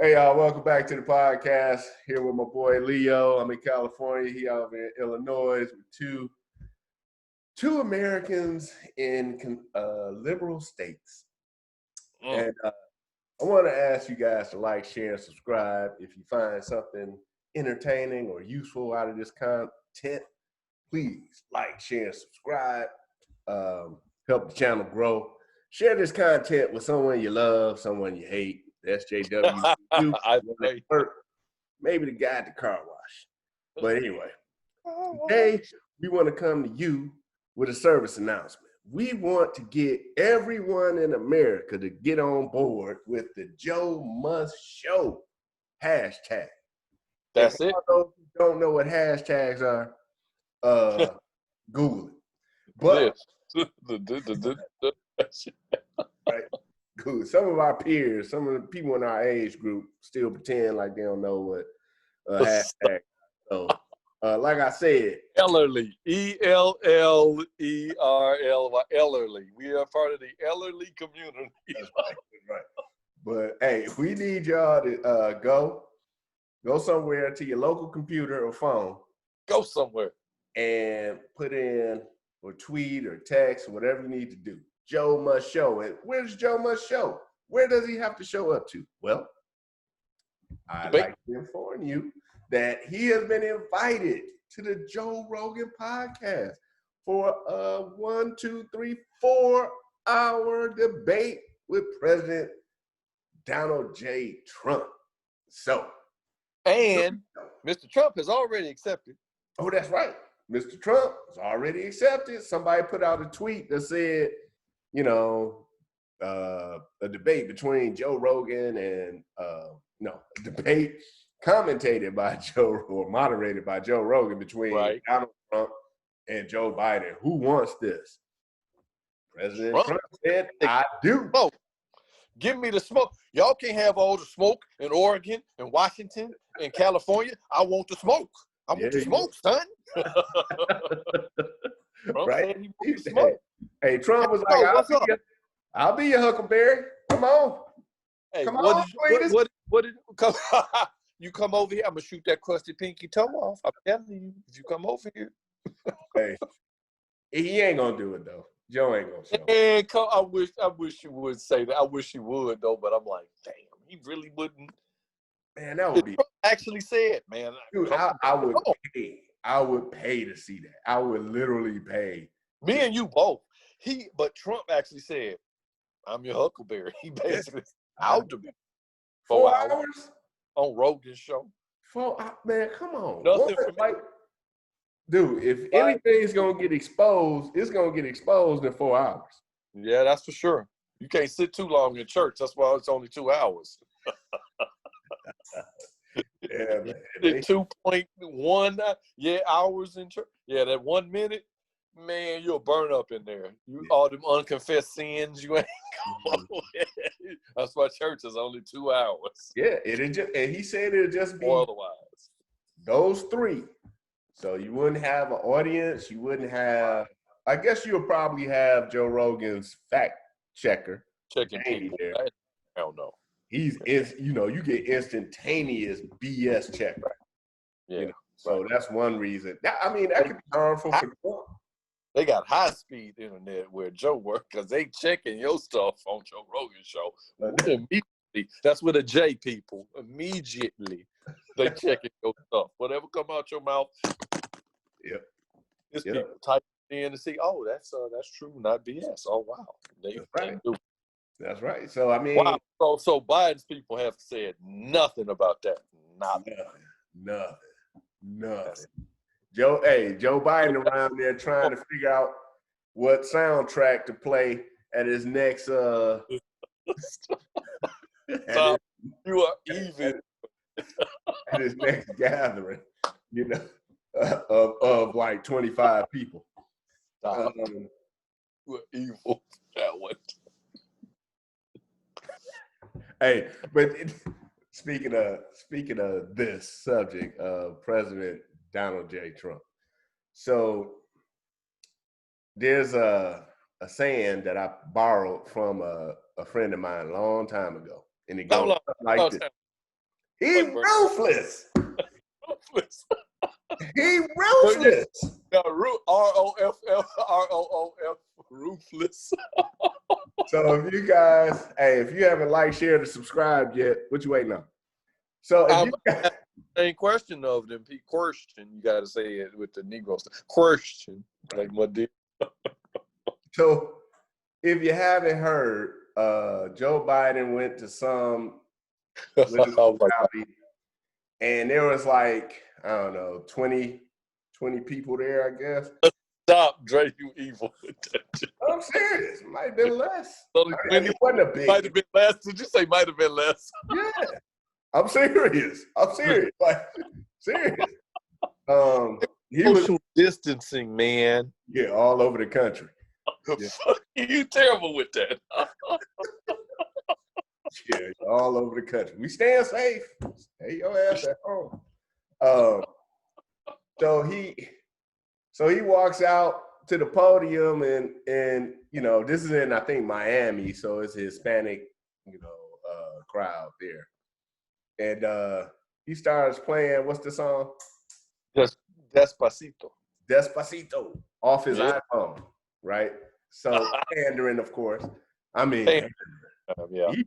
Hey, y'all, welcome back to the podcast. Here with my boy Leo. I'm in California. He out in Illinois with two Americans in liberal states. And I want to ask you guys to like, share, and subscribe. If you find something entertaining or useful out of this content, please like, share, and subscribe. Help the channel grow. Share this content with someone you love, someone you hate. SJW, maybe the guy at the car wash. But anyway, today we want to come to you with a service announcement. We want to get everyone in America to get on board with the Joe Must Show hashtag. That's it. If you don't know what hashtags are, Google it. But right. Good. Some of our peers, some of the people in our age group still pretend like they don't know what hashtag. So, like I said, Ellerly, E-L-L-E-R-L-Y, Ellerly. We are part of the Ellerly community. That's right. But hey, we need y'all to go somewhere to your local computer or phone. Go somewhere and put in or tweet or text, whatever you need to do. Joe Must Show. And where's Joe Must Show? Where does he have to show up to? Well, I'd like to inform you that he has been invited to the Joe Rogan podcast for a 4-hour debate with President Donald J. Trump. So, and Mr. Trump has already accepted. Oh, that's right. Mr. Trump has already accepted. Somebody put out a tweet that said, a debate between Joe Rogan and a debate commentated by or moderated by Joe Rogan between Donald Trump and Joe Biden. Who wants this? President Trump said, I do. Oh, give me the smoke. Y'all can't have all the smoke in Oregon and Washington and California. I want the smoke. I want the smoke, son. Trump said he wants the smoke. Hey, Trump was like, I'll be your Huckleberry. Come on. Hey, come on, you come over here, I'm gonna shoot that crusty pinky toe off. I'm telling you, if you come over here. Hey, he ain't gonna do it though. Joe ain't gonna show. And I wish you would say that. I wish he would though, but I'm like, damn, he really wouldn't. Man, that would be actually said, man. Dude, I would pay to see that. I would literally pay. Me and you both. But Trump actually said, I'm your Huckleberry. He basically out to me. 4 hours on Rogan's show. 4 hours, man, come on. Nothing for me. Dude, if anything's gonna get exposed, it's gonna get exposed in 4 hours. Yeah, that's for sure. You can't sit too long in church. That's why it's only 2 hours. Yeah, man. 2.1 hours in church. Yeah, that 1 minute. Man, you'll burn up in there. All them unconfessed sins you ain't going with. That's why church is only 2 hours. Yeah, and he said it'd just be otherwise those three. So you wouldn't have an audience. You wouldn't have. I guess you'll probably have Joe Rogan's fact checker checking people. There. I don't know. You get instantaneous BS check. Yeah. So that's one reason. That could be harmful for Trump. They got high-speed internet where Joe works because they checking your stuff on Joe Rogan's show. Immediately, that's with a J, people. Immediately, they checking your stuff. Whatever come out your mouth, people type in to see, oh, that's true, not BS. Oh, wow. That's right. So, wow. So Biden's people have said nothing about that. Nothing. Joe Biden around there trying to figure out what soundtrack to play at his next you are even at his next gathering, of like 25 people. You are evil. That one. Hey, but speaking of this subject of President Donald J. Trump. So there's a saying that I borrowed from a friend of mine a long time ago. And it goes like this. He Like, ruthless. ruthless. He ruthless. R-O-F-F, ruthless. So if you guys, hey, if you haven't liked, shared, or subscribed yet, what you waiting on? So if you guys, Same question of them. Question. You got to say it with the Negro stuff. Question. Like my dear. so if you haven't heard, Joe Biden went to some political rally, and there was like, I don't know, 20 people there, I guess. Stop, Dre, you evil. I'm serious. It might have been less. Only I mean, it wasn't a big. Might have been less. Did you say might have been less? Yeah. I'm serious. Like, serious. He was social distancing, man. Yeah, all over the country. Yeah. Fuck you, terrible with that. Yeah, all over the country. We staying safe. Stay your ass at home. So he walks out to the podium and you know, this is in, I think, Miami, so it's a Hispanic, you know, crowd there. And he starts playing, what's the song? Despacito. Despacito off his iPhone, right? So pandering, of course. I mean, yeah. He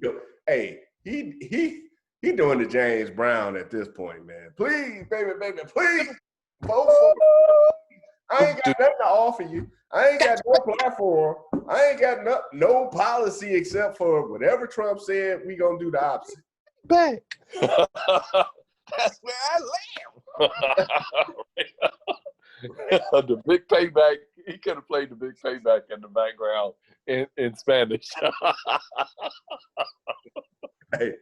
doing the James Brown at this point, man. Please, baby, please vote for me. I ain't got nothing to offer you. I ain't got no platform. I ain't got no policy except for whatever Trump said. We gonna do the opposite. Back. That's where I live. The big payback. He could have played the big payback in the background in Spanish. Hey,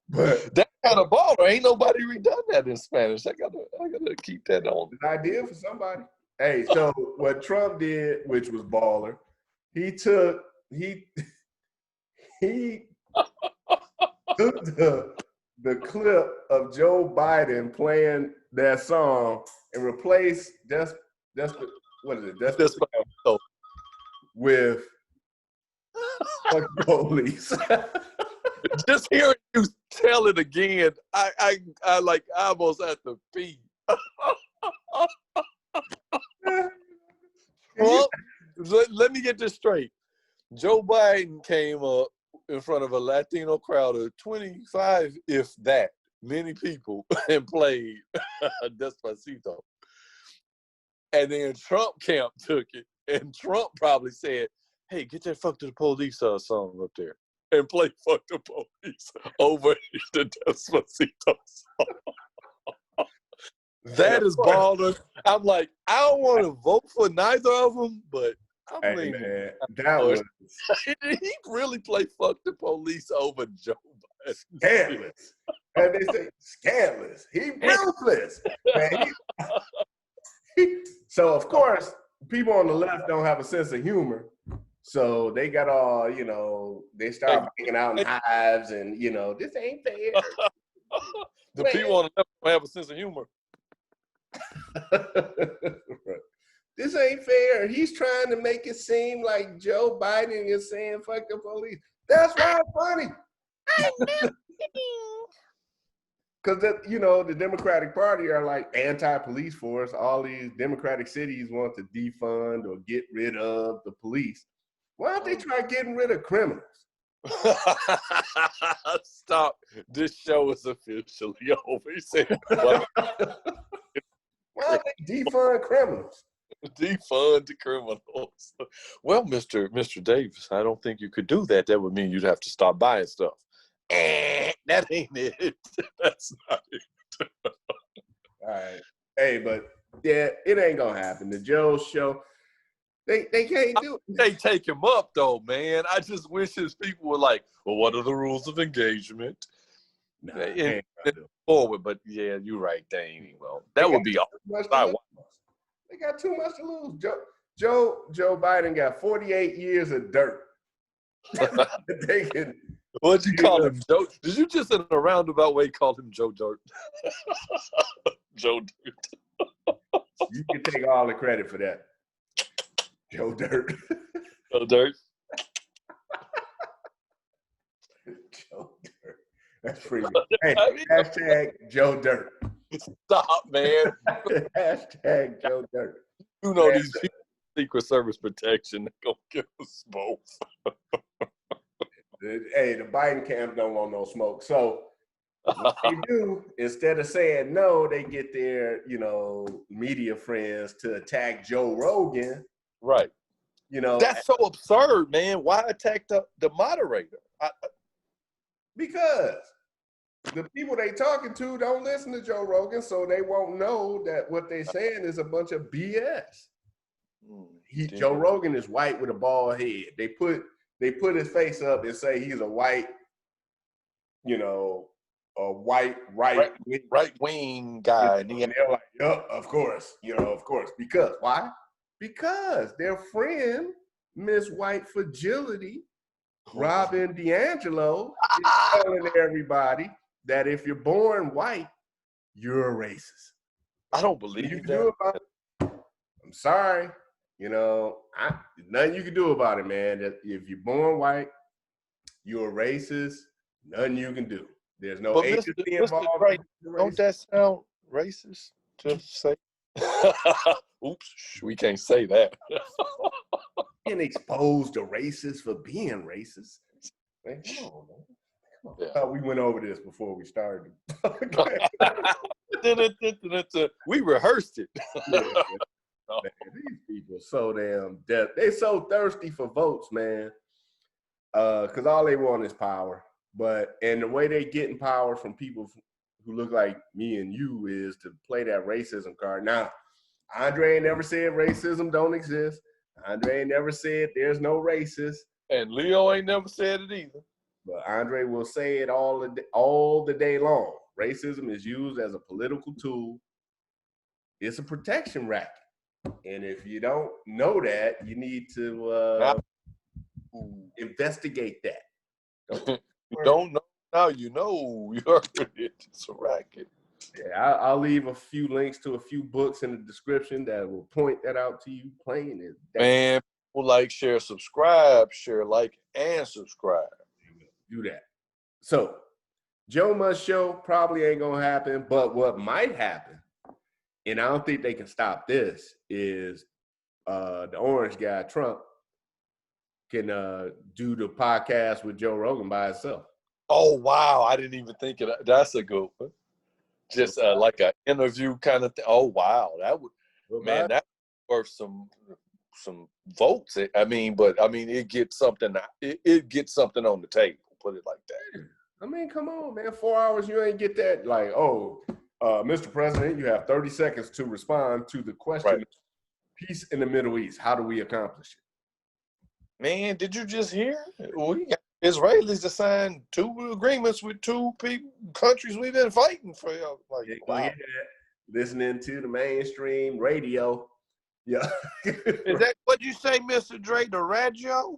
but that kind of baller. Ain't nobody redone that in Spanish. I gotta keep that on. An idea for somebody. Hey, so what Trump did, which was baller, he took the clip of Joe Biden playing that song and replaced what is it? Despacito with fuck police. Just hearing you tell it again, I almost had to pee. Well, let me get this straight. Joe Biden came up in front of a Latino crowd of 25, if that, many people, and played Despacito. And then Trump camp took it, and Trump probably said, hey, get that fuck to the police song up there and play fuck the police over the Despacito song. That is baller. I'm like, I don't want to vote for neither of them, but I'm leaning. Man, that was he really played fuck the police over Joe Biden. Scandalous. And they say scandalous. He ruthless. Man, so of course, people on the left don't have a sense of humor. So they got all, you know, they start breaking out knives and, you know, this ain't fair. The people on the left don't have a sense of humor. This ain't fair. He's trying to make it seem like Joe Biden is saying fuck the police. That's why it's funny. Because, you know, the Democratic Party are like anti-police force. All these Democratic cities want to defund or get rid of the police. Why don't they try getting rid of criminals? Stop. This show is officially over. He said, why don't they defund criminals? Defund the criminals. Well, Mr. Davis, I don't think you could do that. That would mean you'd have to stop buying stuff. That ain't it. That's not it. All right. Hey, but yeah, it ain't gonna happen. The Joe show, they can't do it. They take him up though, man. I just wish his people were like, well, what are the rules of engagement? Forward, but yeah, you're right. They ain't well. That would be all. They got too much to lose. Joe Biden got 48 years of dirt. They can. What'd you call him, Joe? Did you just in a roundabout way call him Joe Dirt? Joe Dirt. You can take all the credit for that. Joe Dirt. Joe Dirt. Joe Dirt. That's pretty good. Hey, hashtag Joe Dirt. Stop, man. Hashtag Joe Dirt. You know these people, Secret Service protection, they're going to kill us both. Hey, the Biden camp don't want no smoke. So what they do, instead of saying no, they get their, media friends to attack Joe Rogan. Right. That's so absurd, man. Why attack the moderator? Because the people they talking to don't listen to Joe Rogan, so they won't know that what they're saying is a bunch of BS. Joe Rogan is white with a bald head. They put his face up and say he's a white, a white right wing guy. And they're like, yep, of course. Because why? Because their friend, Miss White Fragility, Robin DiAngelo, is telling everybody that if you're born white, you're a racist. I don't believe you can that. do about it. I'm sorry. Nothing you can do about it, man. That if you're born white, you're a racist. Nothing you can do. There's no agency involved. Right. Don't that sound racist to say? Oops, we can't say that. Being exposed to racists for being racist. Man, come on, man. Yeah. I thought we went over this before we started. We rehearsed it. Yeah, man, these people so damn deaf. They so thirsty for votes, man. Because all they want is power. And the way they getting power from people who look like me and you is to play that racism card. Now, Andre ain't never said racism don't exist. Andre ain't never said there's no racist. And Leo ain't never said it either. But Andre will say it all the day long. Racism is used as a political tool. It's a protection racket. And if you don't know that, you need to investigate that. You don't know, now you know. You heard it. It's a racket. Yeah, I'll leave a few links to a few books in the description that will point that out to you plain as day. Man, people like, share, subscribe, share, like, and subscribe. Do that. So, Joe Must Show probably ain't gonna happen, but what might happen, and I don't think they can stop this, is the orange guy, Trump, can do the podcast with Joe Rogan by himself. Oh, wow. I didn't even think of that. That's a good one. Just like an interview kind of thing. Oh, wow. That would, man, that's worth some votes. It gets something. It gets something on the table. Put it like that. I mean, come on, man. 4 hours, you ain't get that. Like, Mr. President, you have 30 seconds to respond to the question. Right. Peace in the Middle East. How do we accomplish it? Man, did you just hear? We got Israelis to sign 2 agreements with 2 countries we've been fighting for. Like, wow. Listening to the mainstream radio. Yeah. Is that what you say, Mr. Dre? The radio?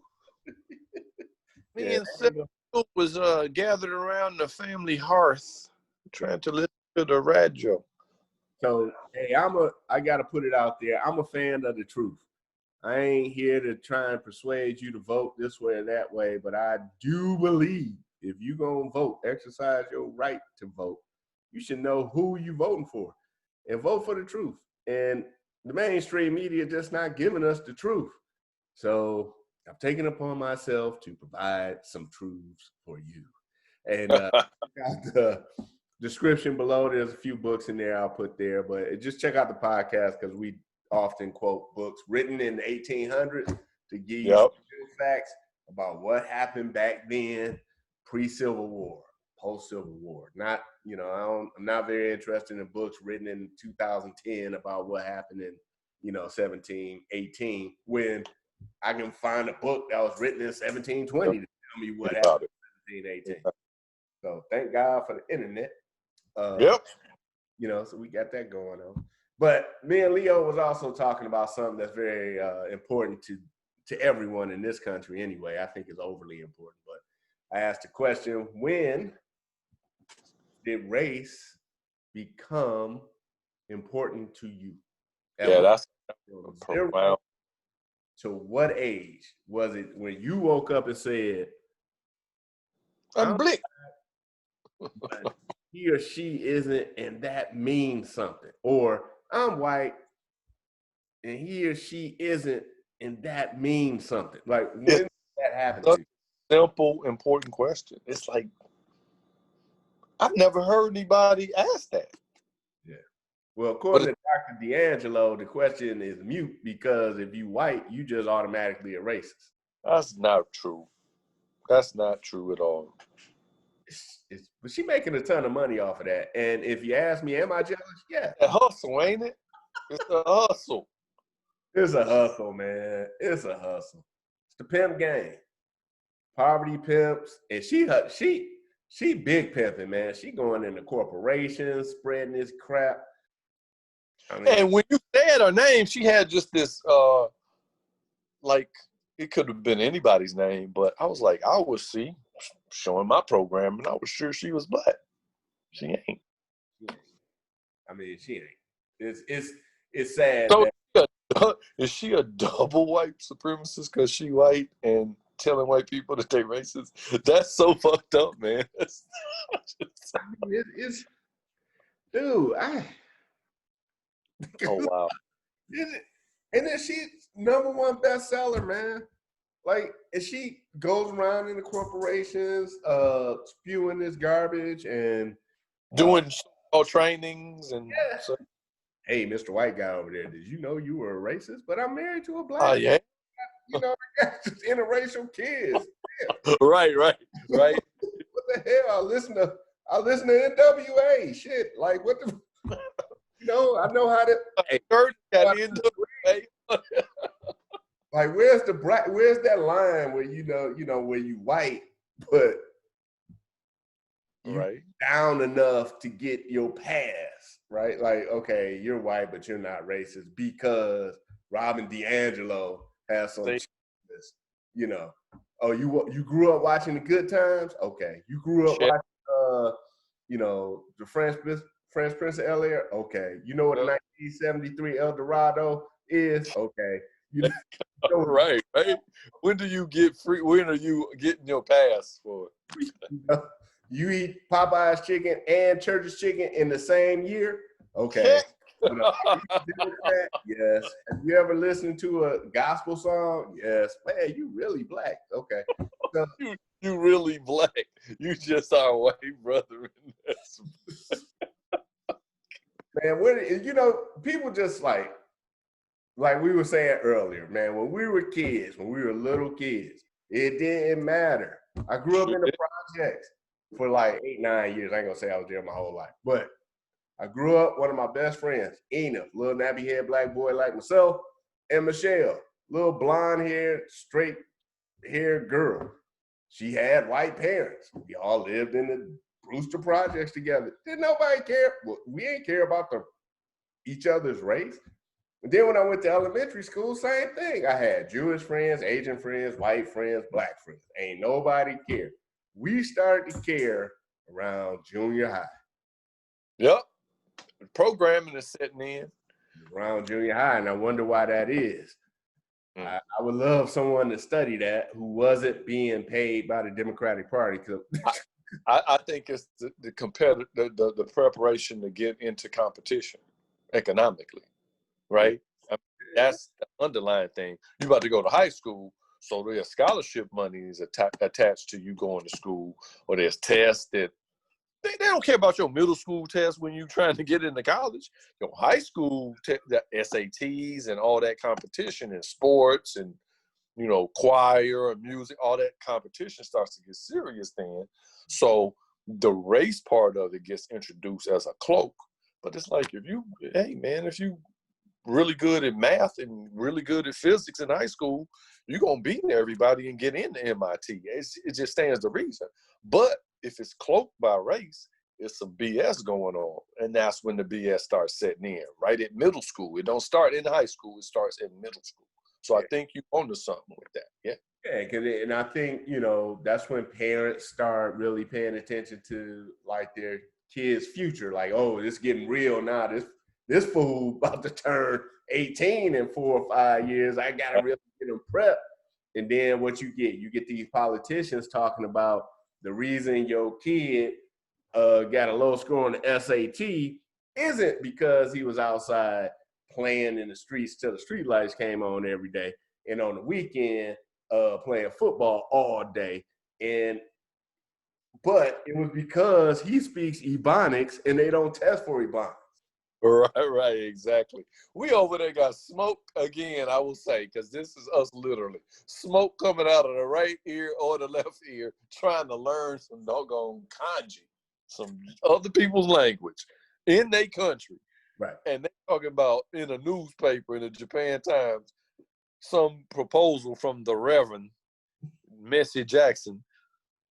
Me and Sarah was gathered around the family hearth, trying to listen to the radio. So, hey, I gotta put it out there. I'm a fan of the truth. I ain't here to try and persuade you to vote this way or that way, but I do believe if you're gonna vote, exercise your right to vote, you should know who you're voting for and vote for the truth. And the mainstream media just not giving us the truth. So I've taken upon myself to provide some truths for you. And got the description below. There's a few books in there I'll put there, but just check out the podcast because we often quote books written in the 1800s to give you some facts about what happened back then, pre-Civil War, post-Civil War. Not, I'm not very interested in books written in 2010 about what happened in, 1718, when I can find a book that was written in 1720 to tell me what happened in 1718. So thank God for the internet. So we got that going on. But me and Leo was also talking about something that's very important to everyone in this country anyway. I think it's overly important. But I asked the question, when did race become important to you? That's profound. To what age was it when you woke up and said, I'm black? but he or she isn't, and that means something. Or I'm white, and he or she isn't, and that means something. Like, when did that happen to you? Simple, important question. It's like, I've never heard anybody ask that. Yeah. Well, according to Dr. D'Angelo, the question is mute, because if you white, you just automatically a racist. That's not true. That's not true at all. But she making a ton of money off of that. And if you ask me, am I jealous? Yeah. A hustle, ain't it? It's a hustle. It's a hustle, man. It's a hustle. It's the pimp game. Poverty pimps. And she big pimping, man. She going into corporations, spreading this crap. I mean, and when you said her name, she had just this like, it could have been anybody's name, but I was like, I was showing my program, and I was sure she was black. She ain't. I mean, she ain't. It's sad. So is she a double white supremacist because she white and telling white people that they racist? That's so fucked up, man. I mean, it's dude. Oh wow. And then she's #1 bestseller, man. Like, and she goes around in the corporations, spewing this garbage and doing trainings and. Yeah. So, hey, Mr. White guy over there, did you know you were a racist? But I'm married to a black. Oh yeah. You know, I got interracial kids. Yeah. Right. What the hell? I listen to NWA. Shit, like what the. You know, I know how to. Hey, like, where's that line where you know where you white, but you down enough to get your pass, right? Like, okay, you're white, but you're not racist because Robin DiAngelo has some, you know. Oh, you grew up watching the Good Times? Okay, you grew up watching, you know, the French Prince of Bel-Air? Okay, you know what a 1973 El Dorado is? Okay, you know, right. When do you get free? When are you getting your pass for it? You eat Popeye's chicken and Church's chicken in the same year? Okay. Democrat? Yes. Have you ever listened to a gospel song? Yes. Man, you really black. Okay. So, you really black. You just our white brother in this. Man, you know, people just like we were saying earlier, man, when we were kids, when we were little kids, it didn't matter. I grew up in the projects for like 8-9 years. I ain't gonna say I was there my whole life, but I grew up, one of my best friends, Ena, little nappy head black boy like myself, and Michelle, little blonde haired, straight haired girl. She had white parents. We all lived in the Brewster projects together. Didn't nobody care? Well, we ain't care about each other's race. And then when I went to elementary school, same thing. I had Jewish friends, Asian friends, white friends, black friends. Ain't nobody care. We started to care around junior high. Yep. The programming is setting in. Around junior high, and I wonder why that is. I would love someone to study that who wasn't being paid by the Democratic Party. I think it's the preparation to get into competition economically, right? I mean, that's the underlying thing. You about to go to high school, so there's scholarship money is attached to you going to school, or there's tests that they don't care about your middle school test when you're trying to get into college. Your high school, the SATs and all that competition in sports and, you know, choir and music, all that competition starts to get serious then. So the race part of it gets introduced as a cloak. But it's like, if you really good at math and really good at physics in high school, you're going to beat everybody and get into MIT. It just stands to reason. But if it's cloaked by race, it's some BS going on. And that's when the BS starts setting in, right at middle school. It don't start in high school. It starts in middle school. So I think you're onto something with that. Yeah. Yeah, and I think, you know, that's when parents start really paying attention to, like, their kids' future. Like, oh, it's getting real now. This fool about to turn 18 in 4 or 5 years. I got to really get him prepped. And then what you get these politicians talking about the reason your kid got a low score on the SAT isn't because he was outside playing in the streets till the street lights came on every day, and on the weekend playing football all day. But it was because he speaks Ebonics and they don't test for Ebonics. Right, exactly. We over there got smoke again, I will say, because this is us literally. Smoke coming out of the right ear or the left ear, trying to learn some doggone kanji, some other people's language in their country. Right. And they talking about in a newspaper in the Japan Times, some proposal from the Reverend Messi Jackson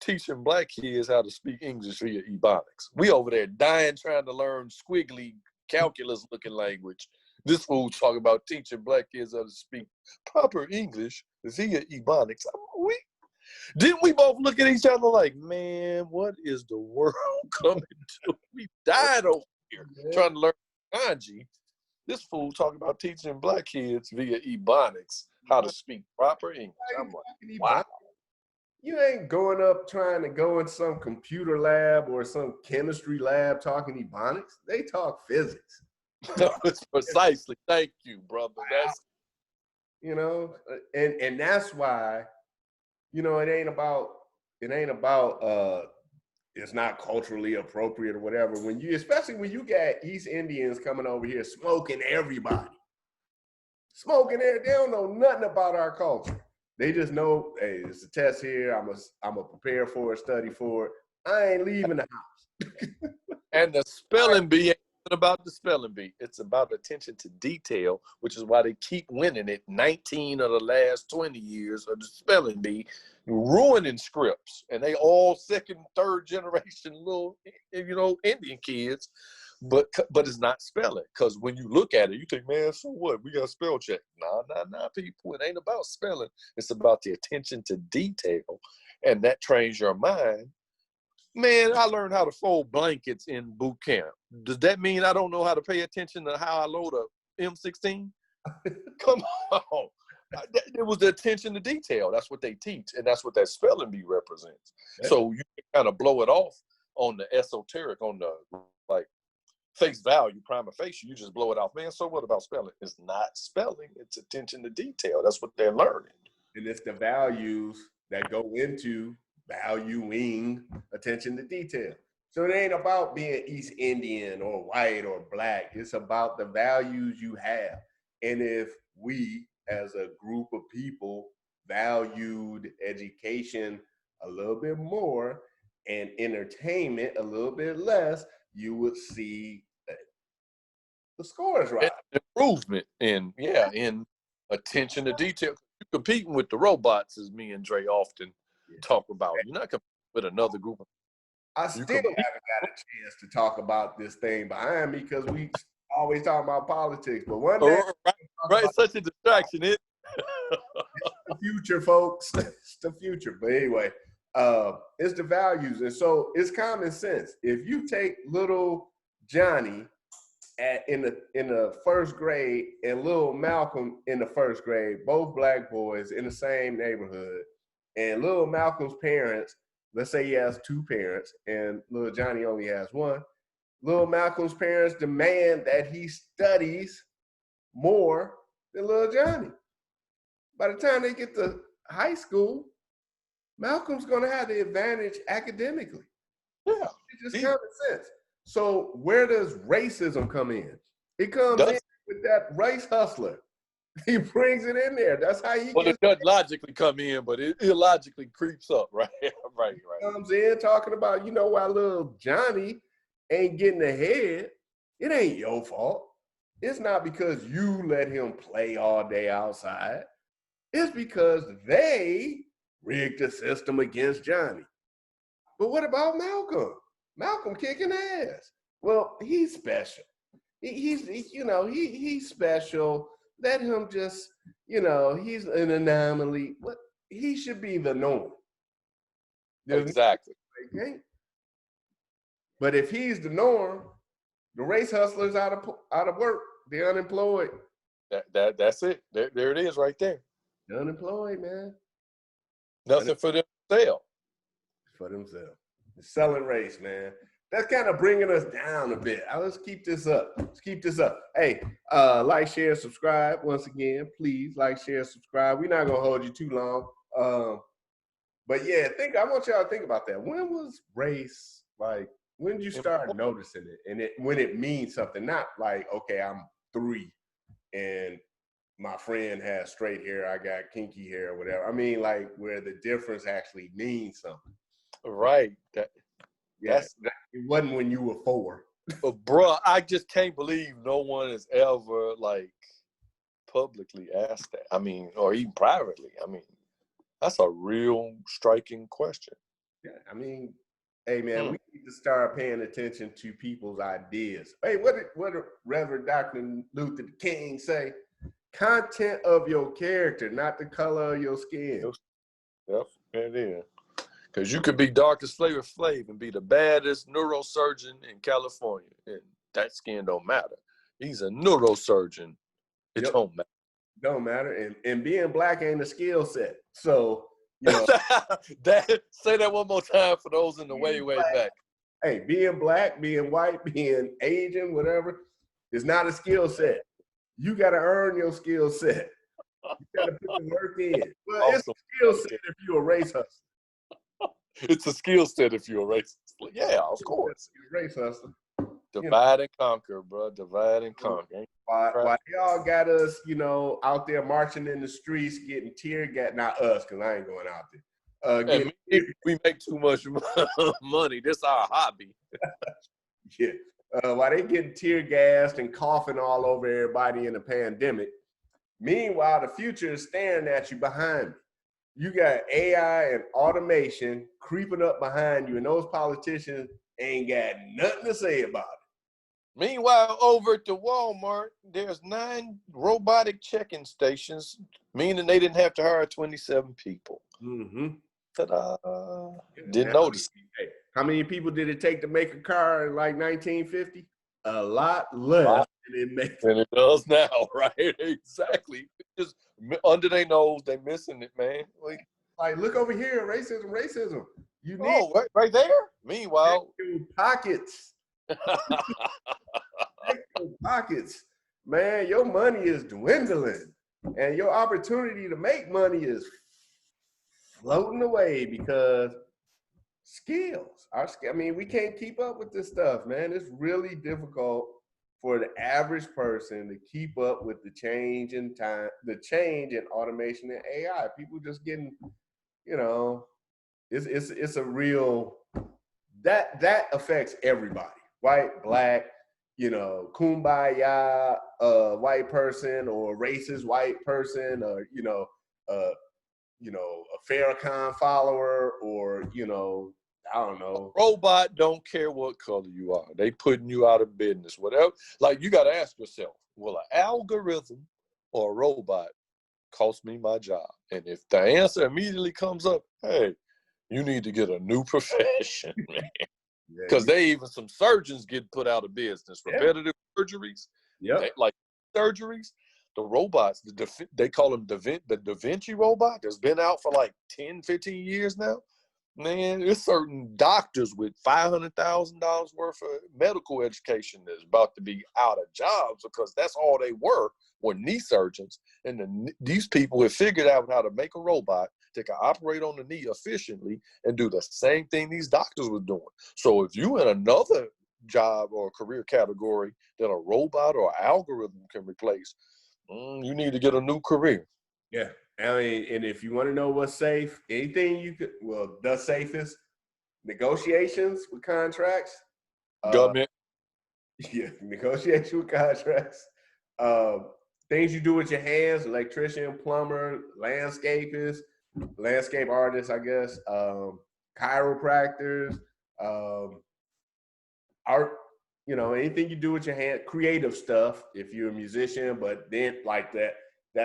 teaching black kids how to speak English via Ebonics. We over there dying trying to learn squiggly calculus looking language. This fool talking about teaching black kids how to speak proper English via Ebonics. Didn't we both look at each other like, man, what is the world coming to? We died over here trying to learn kanji. This fool talking about teaching black kids via Ebonics how to speak proper English. I'm like, wow. You ain't going up trying to go in some computer lab or some chemistry lab talking Ebonics. They talk physics. No, it's precisely. Thank you, brother. That's, you know, and that's why, you know, it ain't about it's not culturally appropriate or whatever. Especially when you got East Indians coming over here smoking everybody. They don't know nothing about our culture. They just know, hey, it's a test here. I'm a prepare for it, study for it. I ain't leaving the house. And the spelling bee ain't about the spelling bee. It's about attention to detail, which is why they keep winning it. 19 of the last 20 years of the spelling bee, ruining scripts. And they all second, third generation little, you know, Indian kids. But it's not spelling, because when you look at it, you think, man, so what? We got spell check. Nah, people. It ain't about spelling. It's about the attention to detail, and that trains your mind. Man, I learned how to fold blankets in boot camp. Does that mean I don't know how to pay attention to how I load a M16? Come on. It was the attention to detail. That's what they teach, and that's what that spelling bee represents. Yeah. So you can kind of blow it off on the esoteric, on the like face value, prima facie, you just blow it off. Man, so what about spelling? It's not spelling, it's attention to detail. That's what they're learning. And it's the values that go into valuing attention to detail. So it ain't about being East Indian or white or black. It's about the values you have. And if we, as a group of people, valued education a little bit more and entertainment a little bit less, you would see the scores rise. Improvement in attention to detail. You're competing with the robots, as me and Dre often talk about. You're not competing with another group of I still haven't got a chance to talk about this thing behind me because we always talk about politics. But one day, right, such a distraction. It's the future, folks. It's the future. But anyway, it's the values, and so it's common sense. If you take little Johnny in the first grade and little Malcolm in the first grade, both black boys in the same neighborhood, and little Malcolm's parents, let's say he has two parents and little Johnny only has one, little Malcolm's parents demand that he studies more than little Johnny. By the time they get to high school, Malcolm's going to have the advantage academically. Yeah. It's just common sense. So where does racism come in? It comes in with that race hustler. He brings it in there. That's how he Well, it doesn't logically come in, but it illogically creeps up, right? Right. He comes in talking about, you know, why little Johnny ain't getting ahead. It ain't your fault. It's not because you let him play all day outside. It's because they rigged the system against Johnny. But what about Malcolm? Malcolm kicking ass. Well, he's special. He's special. Let him just, he's an anomaly. What he should be the norm. Exactly. Okay? But if he's the norm, the race hustlers out of work. They're unemployed. That's it. There it is right there. They're unemployed, man. Nothing for them to sell. For themselves. The selling race, man. that's kind of bringing us down a bit. Let's keep this up. Let's keep this up. Hey, like, share, subscribe. Once again, please like, share, subscribe. We're not gonna hold you too long. But yeah, I want y'all to think about that. When was race like? When did you start noticing it? And when it means something, not like, okay, I'm 3 and my friend has straight hair, I got kinky hair, or whatever. I mean, like where the difference actually means something. Right. It wasn't when you were 4. But bro, I just can't believe no one has ever like publicly asked that. I mean, or even privately. I mean, that's a real striking question. Yeah, I mean, hey man, we need to start paying attention to people's ideas. Hey, what did Reverend Dr. Luther King say? Content of your character, not the color of your skin. Yep, it is. Because you could be dark as Flavor Flav and be the baddest neurosurgeon in California, and that skin don't matter. He's a neurosurgeon. It don't matter. Don't matter. And being black ain't a skill set. So, you know. Say that one more time for those in the way back. Hey, being black, being white, being Asian, whatever, is not a skill set. You got to earn your skill set. You got to put the work in. Well, it's a skill set if you're a race hustler. It's a skill set if you're a race hustler. Yeah, of course. You're a race hustler. Divide and conquer, bro. Divide and conquer. Why y'all got us, out there marching in the streets, getting tear gas? Not us, because I ain't going out there. We make too much money. This is our hobby. Yeah. While they getting tear gassed and coughing all over everybody in the pandemic, meanwhile, the future is staring at you behind me. You got AI and automation creeping up behind you, and those politicians ain't got nothing to say about it. Meanwhile, over at the Walmart, there's 9 robotic check-in stations, meaning they didn't have to hire 27 people. Mm-hmm. Ta-da. Didn't notice. Hey, how many people did it take to make a car in like 1950? A lot less than it does now, right? Exactly. Just under their nose, they missing it, man. Like look over here, racism. You need right there. Meanwhile, pockets. Pockets, man. Your money is dwindling, and your opportunity to make money is floating away because skills. I mean, we can't keep up with this stuff, man. It's really difficult for the average person to keep up with the change in time, the change in automation and AI. People just getting, it's a real that affects everybody. White, black, kumbaya, white person or racist white person, or a Farrakhan follower, or I don't know. A robot don't care what color you are. They putting you out of business. Whatever. Like you got to ask yourself, will an algorithm or a robot cost me my job? And if the answer immediately comes up, hey, you need to get a new profession, man. Because even some surgeons get put out of business. Repetitive surgeries, like surgeries, the robots, they call them the Da Vinci robot that's been out for like 10, 15 years now. Man, there's certain doctors with $500,000 worth of medical education that's about to be out of jobs because that's all they were knee surgeons. And these people have figured out how to make a robot that can operate on the knee efficiently and do the same thing these doctors were doing. So if you in another job or career category that a robot or algorithm can replace, you need to get a new career. Yeah. I mean, and if you want to know what's safe, anything the safest, negotiations with contracts. Government. Yeah, negotiation with contracts. Things you do with your hands, electrician, plumber, landscape artists, I guess, chiropractors, art, anything you do with your hand, creative stuff, if you're a musician, but then like that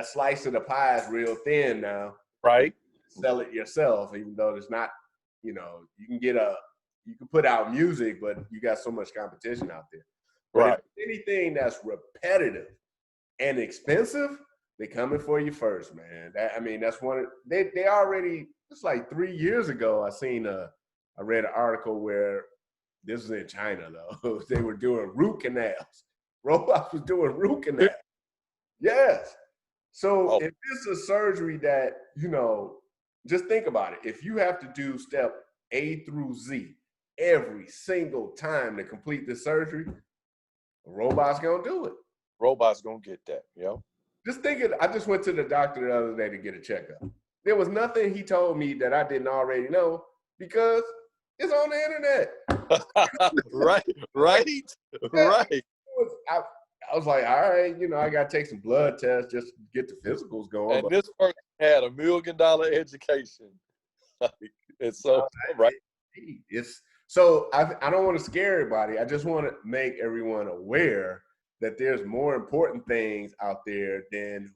slice of the pie is real thin now. Right. Sell it yourself, even though there's not, you can put out music, but you got so much competition out there. But right. Anything that's repetitive and expensive, they coming for you first, man. That's one. They already. It's like 3 years ago. I read an article where this was in China though. They were doing root canals. Robots was doing root canals. Yes. So if it's a surgery that, just think about it. If you have to do step A through Z every single time to complete the surgery, a robot's gonna do it. Robot's gonna get that, Just think it. I just went to the doctor the other day to get a checkup. There was nothing he told me that I didn't already know because it's on the internet. Right. I was like, all right, I got to take some blood tests just to get the physicals going. And this person had $1 million education. It's so right. So I don't want to scare everybody. I just want to make everyone aware that there's more important things out there than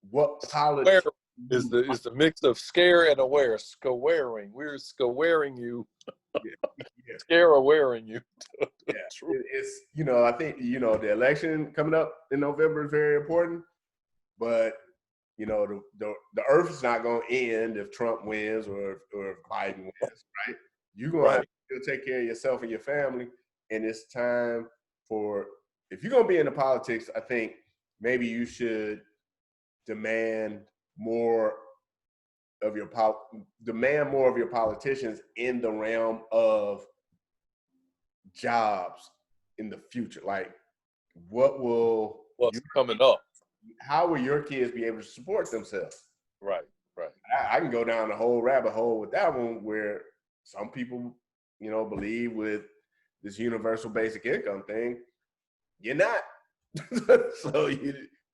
what politics is the mix of scare and aware. Scaring. We're scaring you. Yeah. Scare awareing you. Yeah. It's I think the election coming up in November is very important, but the earth is not going to end if Trump wins or if Biden wins, right? You're going to have to take care of yourself and your family, and it's time for, if you're going to be into politics, I think maybe you should demand more of your politicians in the realm of jobs in the future. Like, what's coming up? How will your kids be able to support themselves? Right. I can go down the whole rabbit hole with that one, where some people, believe with this universal basic income thing, you're not. So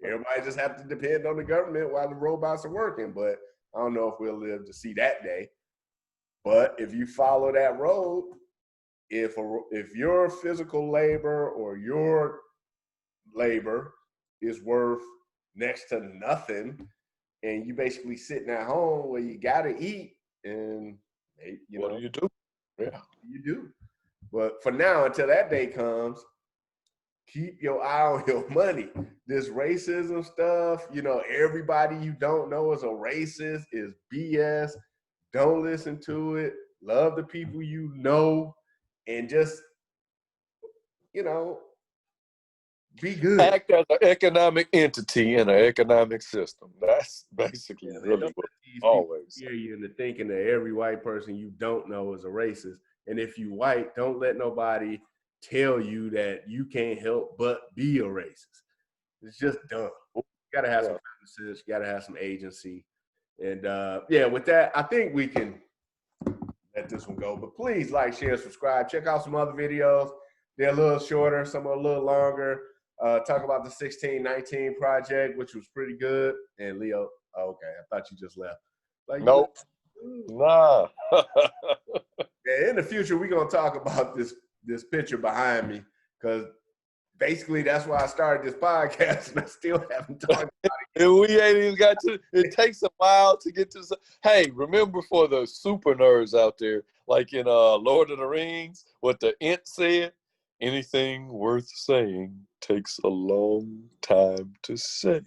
everybody just have to depend on the government while the robots are working. But I don't know if we'll live to see that day. But if you follow that road, if your physical labor or your labor is worth next to nothing, and you basically sitting at home where you gotta eat, and what do you do? Yeah, you do. But for now, until that day comes, keep your eye on your money. This racism stuff, everybody you don't know is a racist, is BS. Don't listen to it. Love the people you know, and just be good. Act as an economic entity in an economic system. That's basically really what always scare you into thinking that every white person you don't know is a racist. And if you white, don't let nobody tell you that you can't help but be a racist. It's just dumb. You gotta have some common sense. You gotta have some agency. And with that, I think we can let this one go. But please like, share, subscribe. Check out some other videos. They're a little shorter, some are a little longer. Talk about the 1619 project, which was pretty good. And Leo, okay, I thought you just left. Nope. Nah. In the future, we're gonna talk about this picture behind me, because basically that's why I started this podcast, and I still haven't talked about it. And we ain't even got to. It takes a while to get to. Hey, remember for the super nerds out there, like in Lord of the Rings, what the Ent said? Anything worth saying takes a long time to say.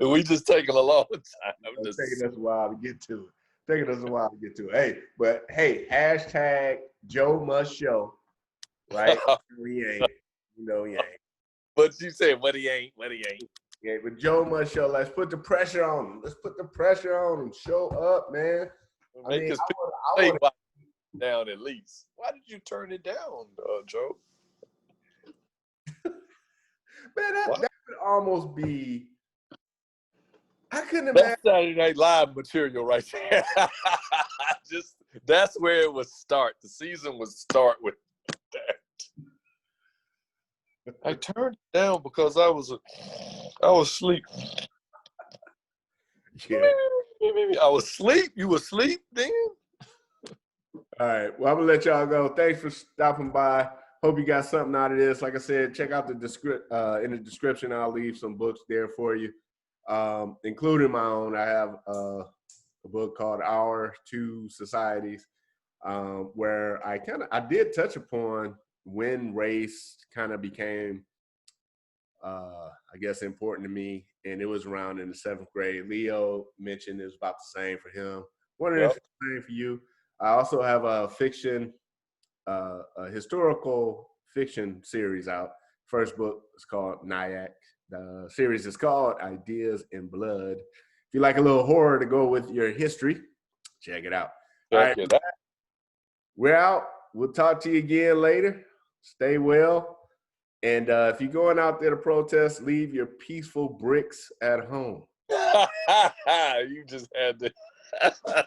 We just taking a long time. It's taking us a while to get to it. Hey, hashtag Joe Must Show, right? He ain't. He ain't. But you said, what he ain't. Yeah, but Joe Must Show. Let's put the pressure on him. Show up, man. Make his pay down at least. Why did you turn it down, Joe? Man, that would almost be. I couldn't imagine. That's Saturday Night Live material right there. That's where it would start. The season would start with that. I turned it down because I was asleep. Yeah. I was asleep. You were asleep then? All right. Well, I'm going to let y'all go. Thanks for stopping by. Hope you got something out of this. Like I said, check out in the description. I'll leave some books there for you, including my own. I have a book called Our Two Societies, where I did touch upon when race kind of became, I guess, important to me. And it was around in the 7th grade. Leo mentioned it was about the same for him. Wondering if it's the same for you. I also have a fiction, a historical fiction series out. First book is called Nyack. The series is called Ideas in Blood. If you like a little horror to go with your history, check it out. All right, Check it out. we're out. We'll talk to you again later. Stay well. And if you're going out there to protest, leave your peaceful bricks at home. You just had to.